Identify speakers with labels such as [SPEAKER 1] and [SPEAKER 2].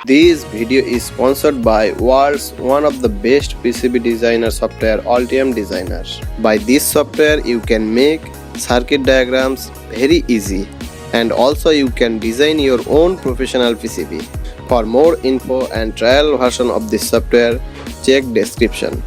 [SPEAKER 1] This video is sponsored by world's one of the best PCB designer software, Altium Designer. By this software you can make circuit diagrams very easy, and also you can design your own professional PCB. For more info and trial version of this software, check description.